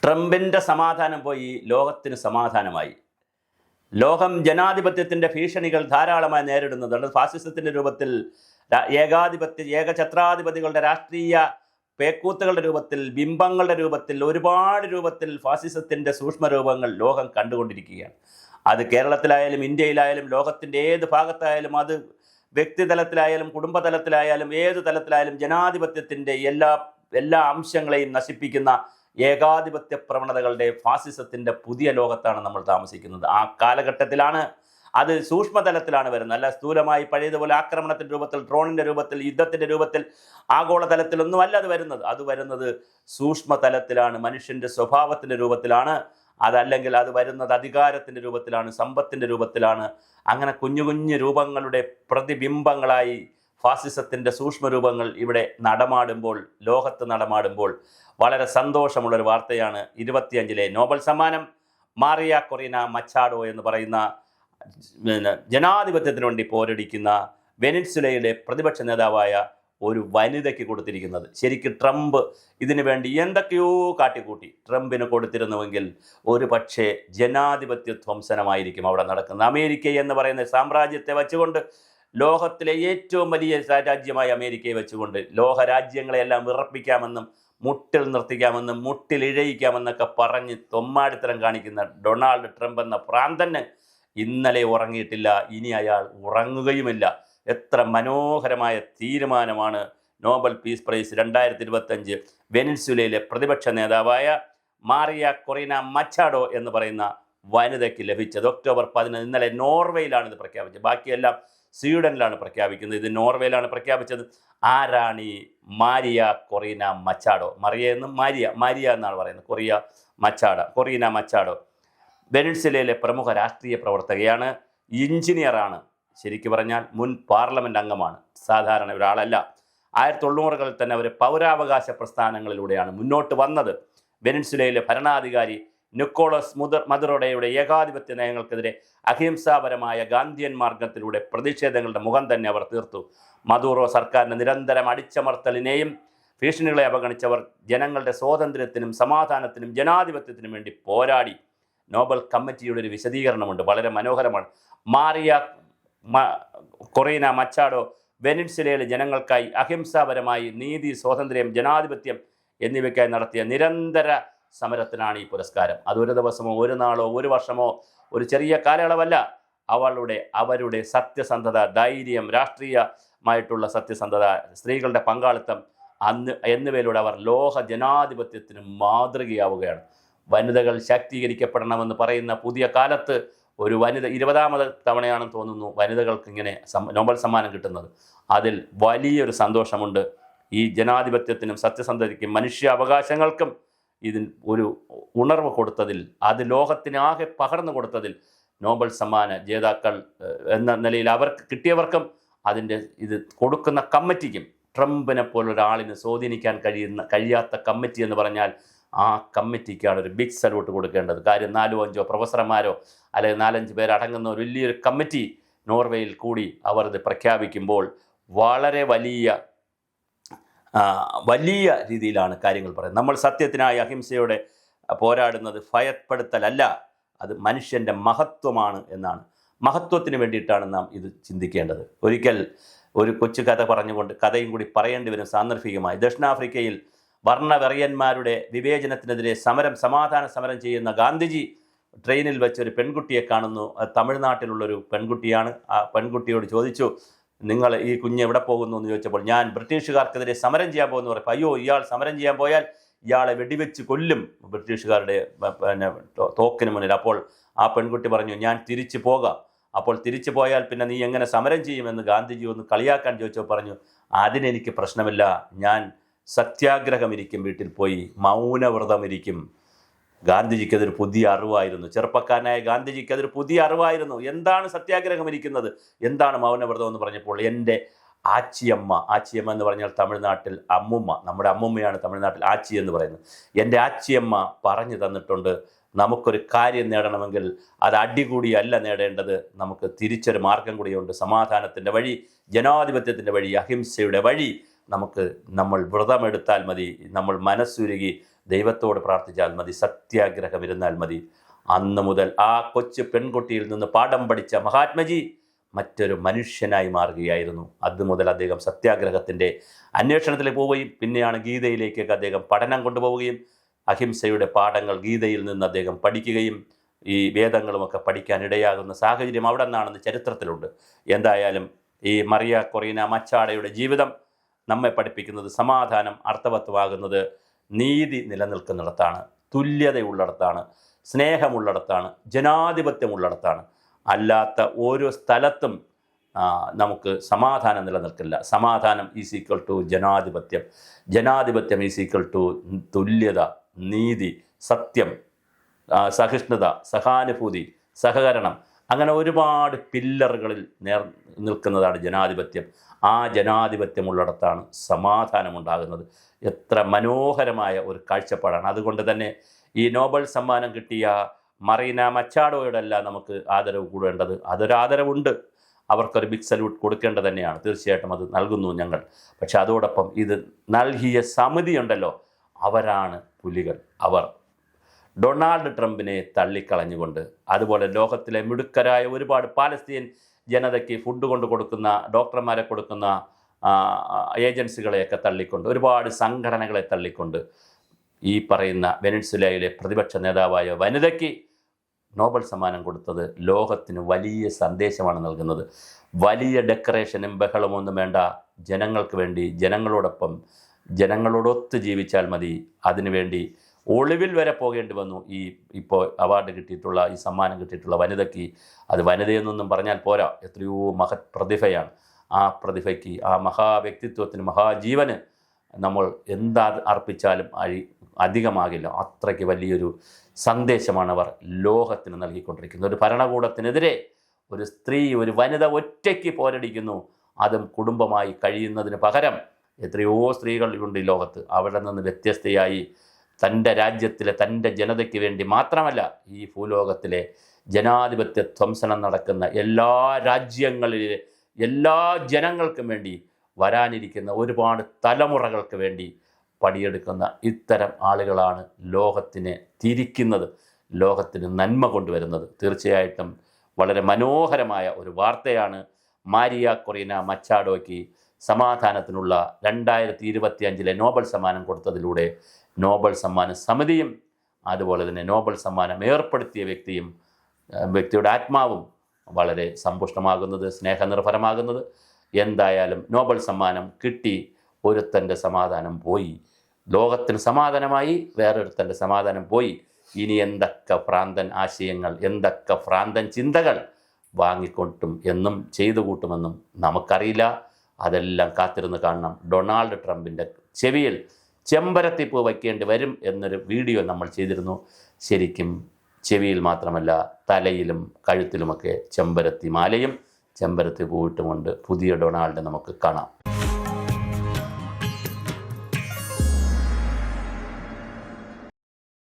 ട്രംപിൻ്റെ സമാധാനം പോയി, ലോകത്തിന് സമാധാനമായി. ലോകം ജനാധിപത്യത്തിൻ്റെ ഭീഷണികൾ ധാരാളമായി നേരിടുന്നുണ്ട്. ഫാസിസത്തിൻ്റെ രൂപത്തിൽ, ഏകഛത്രാധിപതികളുടെ രാഷ്ട്രീയ പേക്കൂത്തുകളുടെ രൂപത്തിൽ, ബിംബങ്ങളുടെ രൂപത്തിൽ, ഒരുപാട് രൂപത്തിൽ ഫാസിസത്തിൻ്റെ സൂക്ഷ്മരൂപങ്ങൾ ലോകം കണ്ടുകൊണ്ടിരിക്കുകയാണ്. അത് കേരളത്തിലായാലും ഇന്ത്യയിലായാലും ലോകത്തിൻ്റെ ഏത് ഭാഗത്തായാലും, അത് വ്യക്തിതലത്തിലായാലും കുടുംബതലത്തിലായാലും ഏത് തലത്തിലായാലും ജനാധിപത്യത്തിൻ്റെ എല്ലാ അംശങ്ങളെയും നശിപ്പിക്കുന്ന ഏകാധിപത്യ പ്രവണതകളുടെ ഫാസിസത്തിൻ്റെ പുതിയ ലോകത്താണ് നമ്മൾ താമസിക്കുന്നത്. ആ കാലഘട്ടത്തിലാണ് അത് സൂക്ഷ്മതലത്തിലാണ് വരുന്നത്. അല്ല സ്ഥൂലമായി പഴയതുപോലെ ആക്രമണത്തിൻ്റെ രൂപത്തിൽ, ഡ്രോണിൻ്റെ രൂപത്തിൽ, യുദ്ധത്തിൻ്റെ രൂപത്തിൽ, ആഗോളതലത്തിലൊന്നുമല്ല അത് വരുന്നത് സൂക്ഷ്മതലത്തിലാണ്, മനുഷ്യൻ്റെ സ്വഭാവത്തിൻ്റെ രൂപത്തിലാണ്. അതല്ലെങ്കിൽ അത് വരുന്നത് അധികാരത്തിൻ്റെ രൂപത്തിലാണ്, സമ്പത്തിൻ്റെ രൂപത്തിലാണ്. അങ്ങനെ കുഞ്ഞു കുഞ്ഞു രൂപങ്ങളുടെ പ്രതിബിംബങ്ങളായി ഫാസിസത്തിൻ്റെ സൂക്ഷ്മരൂപങ്ങൾ ഇവിടെ ലോകത്ത് നടമാടുമ്പോൾ വളരെ സന്തോഷമുള്ളൊരു വാർത്തയാണ്. 25-ലെ നോബൽ സമ്മാനം മാറിയ കൊറീന മച്ചാഡോ എന്ന് പറയുന്ന ജനാധിപത്യത്തിന് വേണ്ടി പോരടിക്കുന്ന വെനിൻസുലയുടെ പ്രതിപക്ഷ നേതാവായ ഒരു വനിതയ്ക്ക് കൊടുത്തിരിക്കുന്നത്. ശരിക്കും ട്രംപ് ഇതിനു വേണ്ടി എന്തൊക്കെയോ കാട്ടിക്കൂട്ടി ട്രംപിന് കൊടുത്തിരുന്നുവെങ്കിൽ ഒരു പക്ഷേ ജനാധിപത്യ ധ്വംസനമായിരിക്കും അവിടെ നടക്കുന്നത്. അമേരിക്ക എന്ന് പറയുന്ന സാമ്രാജ്യത്തെ വെച്ചുകൊണ്ട്, ലോകത്തിലെ ഏറ്റവും വലിയ രാജ്യമായ അമേരിക്കയെ വെച്ചുകൊണ്ട് ലോകരാജ്യങ്ങളെയെല്ലാം വിറപ്പിക്കാമെന്നും മുട്ടിൽ നിർത്തിക്കാമെന്നും മുട്ടിൽ ഇഴയിക്കാമെന്നൊക്കെ പറഞ്ഞ് തൊമ്മാടിത്തരം കാണിക്കുന്ന ഡൊണാൾഡ് ട്രംപ് എന്ന ഭ്രാന്തന് ഇന്നലെ ഉറങ്ങിയിട്ടില്ല, ഇനി അയാൾ ഉറങ്ങുകയുമില്ല. എത്ര മനോഹരമായ തീരുമാനമാണ് നോബൽ പീസ് പ്രൈസ് 2025 വെനിൻസുലയിലെ പ്രതിപക്ഷ നേതാവായ മാറിയ കൊറീന മച്ചാഡോ എന്ന് പറയുന്ന വനിതയ്ക്ക് ലഭിച്ചത്. ഒക്ടോബർ 11 ഇന്നലെ നോർവേയിലാണ് ഇത് പ്രഖ്യാപിച്ചത്. ബാക്കിയെല്ലാം സ്വീഡനിലാണ് പ്രഖ്യാപിക്കുന്നത്. ഇത് നോർവേയിലാണ് പ്രഖ്യാപിച്ചത്. ആരാണ് ഈ മാരിയ കൊറീന മച്ചാഡോ? മറിയ എന്നും മാരിയ എന്നാണ് പറയുന്നത്. കൊറീന മച്ചാഡോ വെനിൻസുലയിലെ പ്രമുഖ രാഷ്ട്രീയ പ്രവർത്തകയാണ്, എഞ്ചിനീയറാണ്. ശരിക്കു പറഞ്ഞാൽ മുൻ പാർലമെൻറ്റ് അംഗമാണ്, സാധാരണ ഒരാളല്ല. 1900-കളിൽ തന്നെ അവർ പൗരാവകാശ പ്രസ്ഥാനങ്ങളിലൂടെയാണ് മുന്നോട്ട് വന്നത്. വെനിൻസുലയിലെ ഭരണാധികാരി നിക്കോളസ് മദുറോയുടെ ഏകാധിപത്യ നയങ്ങൾക്കെതിരെ അഹിംസാപരമായ ഗാന്ധിയൻ മാർഗത്തിലൂടെ പ്രതിഷേധങ്ങളുടെ മുഖം തന്നെ അവർ തീർത്തു. മദുറോ സർക്കാരിൻ്റെ നിരന്തരം അടിച്ചമർത്തലിനെയും ഭീഷണികളെ അവഗണിച്ചവർ ജനങ്ങളുടെ സ്വാതന്ത്ര്യത്തിനും സമാധാനത്തിനും ജനാധിപത്യത്തിനും വേണ്ടി പോരാടി. നോബൽ കമ്മിറ്റിയുടെ ഒരു വിശദീകരണമുണ്ട്, വളരെ മനോഹരമാണ്. മാറിയ കൊറീന മച്ചാഡോ വെനിൻസുലയിലെ ജനങ്ങൾക്കായി അഹിംസാപരമായി നീതി, സ്വാതന്ത്ര്യം, ജനാധിപത്യം എന്നിവയ്ക്കായി നടത്തിയ നിരന്തര സമരത്തിനാണ് ഈ പുരസ്കാരം. അതൊരു ദിവസമോ ഒരു നാളോ ഒരു വർഷമോ ഒരു ചെറിയ കാലയളവല്ല. അവരുടെ സത്യസന്ധത, ധൈര്യം, രാഷ്ട്രീയമായിട്ടുള്ള സത്യസന്ധത, സ്ത്രീകളുടെ പങ്കാളിത്തം എന്നിവയിലൂടെ അവർ ലോക ജനാധിപത്യത്തിന് മാതൃകയാവുകയാണ്. വനിതകൾ ശാക്തീകരിക്കപ്പെടണമെന്ന് പറയുന്ന പുതിയ കാലത്ത് ഒരു വനിത 20ാമത് തവണയാണെന്ന് തോന്നുന്നു വനിതകൾക്ക് ഇങ്ങനെ നോബൽ സമ്മാനം കിട്ടുന്നത്. അതിൽ വലിയൊരു സന്തോഷമുണ്ട്. ഈ ജനാധിപത്യത്തിനും സത്യസന്ധതയ്ക്കും മനുഷ്യാവകാശങ്ങൾക്കും ഇതിൽ ഒരു ഉണർവ് കൊടുത്തതിൽ, അത് ലോകത്തിനാകെ പകർന്നു കൊടുത്തതിൽ നോബൽ സമ്മാന ജേതാക്കൾ എന്ന നിലയിൽ അവർക്ക് കിട്ടിയവർക്കും ഇത് കൊടുക്കുന്ന കമ്മിറ്റിക്കും, ട്രംപിനെ പോലൊരാളിന് സ്വാധീനിക്കാൻ കഴിയാത്ത കമ്മിറ്റി എന്ന് പറഞ്ഞാൽ ആ കമ്മിറ്റിക്കാണ് ഒരു ബിഗ് സല്യൂട്ട് കൊടുക്കേണ്ടത്. കാര്യം 4-5 പ്രൊഫസർമാരോ അല്ലെങ്കിൽ 4-5 പേരടങ്ങുന്ന ഒരു വലിയൊരു കമ്മിറ്റി നോർവേയിൽ കൂടി അവർ ഇത് പ്രഖ്യാപിക്കുമ്പോൾ വളരെ വലിയ രീതിയിലാണ് കാര്യങ്ങൾ പറയുന്നത്. നമ്മൾ സത്യത്തിനായി അഹിംസയോടെ പോരാടുന്നത് ഭയപ്പെടുത്തലല്ല, അത് മനുഷ്യൻ്റെ മഹത്വമാണ് എന്നാണ്. മഹത്വത്തിന് വേണ്ടിയിട്ടാണ് നാം ഇത് ചിന്തിക്കേണ്ടത്. ഒരിക്കൽ ഒരു കൊച്ചു കഥയും കൂടി പറയേണ്ടി വരും സാന്ദർഭികമായി. ദക്ഷിണാഫ്രിക്കയിൽ വർണ്ണവെറിയന്മാരുടെ വിവേചനത്തിനെതിരെ സമാധാന സമരം ചെയ്യുന്ന ഗാന്ധിജി ട്രെയിനിൽ വെച്ചൊരു പെൺകുട്ടിയെ കാണുന്നു. തമിഴ്നാട്ടിലുള്ളൊരു പെൺകുട്ടിയാണ്. ആ പെൺകുട്ടിയോട് ചോദിച്ചു, നിങ്ങൾ ഈ കുഞ്ഞ് എവിടെ പോകുന്നു എന്ന് ചോദിച്ചപ്പോൾ, ഞാൻ ബ്രിട്ടീഷുകാർക്കെതിരെ സമരം ചെയ്യാൻ പോകുന്നു പറയും. അയ്യോ, ഇയാൾ സമരം ചെയ്യാൻ പോയാൽ ഇയാളെ വെടിവെച്ച് കൊല്ലും ബ്രിട്ടീഷുകാരുടെ തോക്കിന് മുന്നിൽ. അപ്പോൾ ആ പെൺകുട്ടി പറഞ്ഞു, ഞാൻ തിരിച്ചു പോകാം. അപ്പോൾ തിരിച്ചു പോയാൽ പിന്നെ നീ എങ്ങനെ സമരം ചെയ്യുമെന്ന് ഗാന്ധിജി ഒന്ന് കളിയാക്കാൻ ചോദിച്ചപ്പോൾ പറഞ്ഞു, അതിനെനിക്ക് പ്രശ്നമില്ല, ഞാൻ സത്യാഗ്രഹമിരിക്കും, വീട്ടിൽ പോയി മൗനവ്രതമിരിക്കും. ഗാന്ധിജിക്ക് അതൊരു പുതിയ അറിവായിരുന്നു. ചെറുപ്പക്കാരനായ ഗാന്ധിജിക്ക് അതൊരു പുതിയ അറിവായിരുന്നു. എന്താണ് സത്യാഗ്രഹം ഇരിക്കുന്നത്, എന്താണ് മൗനവ്രതം എന്ന് പറഞ്ഞപ്പോൾ എൻ്റെ ആച്ചിയമ്മ എന്ന് പറഞ്ഞാൽ തമിഴ്നാട്ടിൽ അമ്മുമ്മ, നമ്മുടെ അമ്മുമ്മയാണ് തമിഴ്നാട്ടിൽ ആച്ചി എന്ന് പറയുന്നത്. എൻ്റെ ആച്ചിയമ്മ പറഞ്ഞു തന്നിട്ടുണ്ട്, നമുക്കൊരു കാര്യം നേടണമെങ്കിൽ അത് അടികൂടിയല്ല നേടേണ്ടത്, നമുക്ക് തിരിച്ചൊരു മാർഗം കൂടിയുണ്ട്. സമാധാനത്തിൻ്റെ വഴി, ജനാധിപത്യത്തിൻ്റെ വഴി, അഹിംസയുടെ വഴി നമ്മൾ വ്രതമെടുത്താൽ മതി. നമ്മൾ മനസ്സുരുകി ദൈവത്തോട് പ്രാർത്ഥിച്ചാൽ മതി, സത്യാഗ്രഹം ഇരുന്നാൽ മതി. അന്ന് മുതൽ ആ കൊച്ചു പെൺകുട്ടിയിൽ നിന്ന് പാഠം പഠിച്ച മഹാത്മജി മറ്റൊരു മനുഷ്യനായി മാറുകയായിരുന്നു. അതുമുതൽ അദ്ദേഹം സത്യാഗ്രഹത്തിൻ്റെ അന്വേഷണത്തിൽ പോവുകയും പിന്നെയാണ് ഗീതയിലേക്കൊക്കെ അദ്ദേഹം പഠനം കൊണ്ടുപോവുകയും അഹിംസയുടെ പാഠങ്ങൾ ഗീതയിൽ നിന്ന് അദ്ദേഹം പഠിക്കുകയും ഈ വേദങ്ങളുമൊക്കെ പഠിക്കാനിടയാകുന്ന സാഹചര്യം അവിടെ നിന്നാണെന്ന് ചരിത്രത്തിലുണ്ട്. എന്തായാലും ഈ മറിയ കൊറീന മച്ചാടയുടെ ജീവിതം നമ്മെ പഠിപ്പിക്കുന്നത് സമാധാനം അർത്ഥവത്വമാകുന്നത് നീതി നിലനിൽക്കുന്നിടത്താണ്, തുല്യതയുള്ളിടത്താണ്, സ്നേഹമുള്ളിടത്താണ്, ജനാധിപത്യമുള്ളിടത്താണ്. അല്ലാത്ത ഓരോ സ്ഥലത്തും നമുക്ക് സമാധാനം നിലനിൽക്കില്ല. സമാധാനം ഈസ് ഈക്വൽ ടു ജനാധിപത്യം, ജനാധിപത്യം ഈസ് ഈക്വൽ ടു തുല്യത, നീതി, സത്യം, സഹിഷ്ണുത, സഹാനുഭൂതി, സഹകരണം. അങ്ങനെ ഒരുപാട് പില്ലറുകളിൽ നിൽക്കുന്നതാണ് ജനാധിപത്യം. ആ ജനാധിപത്യമുള്ളിടത്താണ് സമാധാനമുണ്ടാകുന്നത്. എത്ര മനോഹരമായ ഒരു കാഴ്ചപ്പാടാണ്. അതുകൊണ്ട് തന്നെ ഈ നോബൽ സമ്മാനം കിട്ടിയ മറീന മച്ചാഡോയോടല്ല നമുക്ക് ആദരവ് കൂടേണ്ടത്. ആദരവുണ്ട്, അവർക്കൊരു ബിഗ് സല്യൂട്ട് കൊടുക്കേണ്ടത് തന്നെയാണ്. തീർച്ചയായിട്ടും അത് നൽകുന്നു ഞങ്ങൾ. പക്ഷെ അതോടൊപ്പം ഇത് നൽകിയ സമിതി ഉണ്ടല്ലോ, അവരാണ് പുലികൾ. അവർ ഡൊണാൾഡ് ട്രംപിനെ തള്ളിക്കളഞ്ഞുകൊണ്ട്, അതുപോലെ ലോകത്തിലെ മിടുക്കരായ ഒരുപാട് പാലസ്തീൻ ജനതയ്ക്ക് ഫുഡ് കൊണ്ട് കൊടുക്കുന്ന, ഡോക്ടർമാരെ കൊടുക്കുന്ന ഏജൻസികളെയൊക്കെ തള്ളിക്കൊണ്ട്, ഒരുപാട് സംഘടനകളെ തള്ളിക്കൊണ്ട് ഈ പറയുന്ന വെനസ്വേലയിലെ പ്രതിപക്ഷ നേതാവായ വനിതയ്ക്ക് നോബൽ സമ്മാനം കൊടുത്തത് ലോകത്തിന് വലിയ സന്ദേശമാണ് നൽകുന്നത്. വലിയ ഡെക്കറേഷനും ബഹളമൊന്നും വേണ്ട. ജനങ്ങൾക്ക് വേണ്ടി, ജനങ്ങളോടൊപ്പം, ജനങ്ങളോടൊത്ത് ജീവിച്ചാൽ മതി. അതിനുവേണ്ടി ഒളിവിൽ വരെ പോകേണ്ടി വന്നു ഇപ്പോൾ അവാർഡ് കിട്ടിയിട്ടുള്ള, ഈ സമ്മാനം കിട്ടിയിട്ടുള്ള വനിതയ്ക്ക്. അത് വനിതയെന്നൊന്നും പറഞ്ഞാൽ പോരാ, എത്രയോ മഹത് പ്രതിഭയാണ്. ആ പ്രതിഭയ്ക്ക്, ആ മഹാവ്യക്തിത്വത്തിന്, മഹാജീവന് നമ്മൾ എന്താ അർപ്പിച്ചാലും അധികമാകില്ല. അത്രയ്ക്ക് വലിയൊരു സന്ദേശമാണ് അവർ ലോകത്തിന് നൽകിക്കൊണ്ടിരിക്കുന്നത്. ഒരു ഭരണകൂടത്തിനെതിരെ ഒരു സ്ത്രീ, ഒരു വനിത ഒറ്റയ്ക്ക് പോരടിക്കുന്നു. അതും കുടുംബമായി കഴിയുന്നതിന് പകരം എത്രയോ സ്ത്രീകളുണ്ട് ഈ ലോകത്ത്. അവിടെ നിന്ന് വ്യത്യസ്തയായി തൻ്റെ രാജ്യത്തിലെ, തൻ്റെ ജനതയ്ക്ക് വേണ്ടി മാത്രമല്ല, ഈ ഭൂലോകത്തിലെ ജനാധിപത്യ ധ്വംസനം നടക്കുന്ന എല്ലാ രാജ്യങ്ങളിലെ എല്ലാ ജനങ്ങൾക്കും വേണ്ടി, വരാനിരിക്കുന്ന ഒരുപാട് തലമുറകൾക്ക് വേണ്ടി പണിയെടുക്കുന്ന ഇത്തരം ആളുകളാണ് ലോകത്തിനെ തിരിക്കുന്നത്, ലോകത്തിന് നന്മ കൊണ്ടുവരുന്നത്. തീർച്ചയായിട്ടും വളരെ മനോഹരമായ ഒരു വാർത്തയാണ്. മാരിയ കൊറീന മച്ചാഡോയ്ക്ക് സമാധാനത്തിനുള്ള 2025 നോബൽ സമ്മാനം കൊടുത്തതിലൂടെ നോബൽ സമ്മാന സമിതിയും അതുപോലെ തന്നെ നോബൽ സമ്മാനം ഏർപ്പെടുത്തിയ വ്യക്തിയുടെ ആത്മാവും വളരെ സമ്പുഷ്ടമാകുന്നത്, സ്നേഹനിർഭരമാകുന്നത്. എന്തായാലും നോബൽ സമ്മാനം കിട്ടി, ഒരുത്തൻ്റെ സമാധാനം പോയി. ലോകത്തിന് സമാധാനമായി, വേറൊരുത്തൻ്റെ സമാധാനം പോയി. ഇനി എന്തൊക്കെ ഭ്രാന്തൻ ആശയങ്ങൾ, എന്തൊക്കെ ഭ്രാന്തൻ ചിന്തകൾ വാങ്ങിക്കൊട്ടും എന്നും ചെയ്തു കൂട്ടുമെന്നും നമുക്കറിയില്ല. അതെല്ലാം കാത്തിരുന്ന് കാണണം. ഡൊണാൾഡ് ട്രംപിൻ്റെ ചെവിയിൽ ചെമ്പരത്തിപ്പൂ വയ്ക്കേണ്ടി വരും എന്നൊരു വീഡിയോ നമ്മൾ ചെയ്തിരുന്നു. ശരിക്കും ചെവിയിൽ മാത്രമല്ല, തലയിലും കഴുത്തിലുമൊക്കെ ചെമ്പരത്തി മാലയും ചെമ്പരത്തി പൂവിട്ടുമുണ്ട് പുതിയ ഡൊണാൾഡ് നമുക്ക് കാണാം.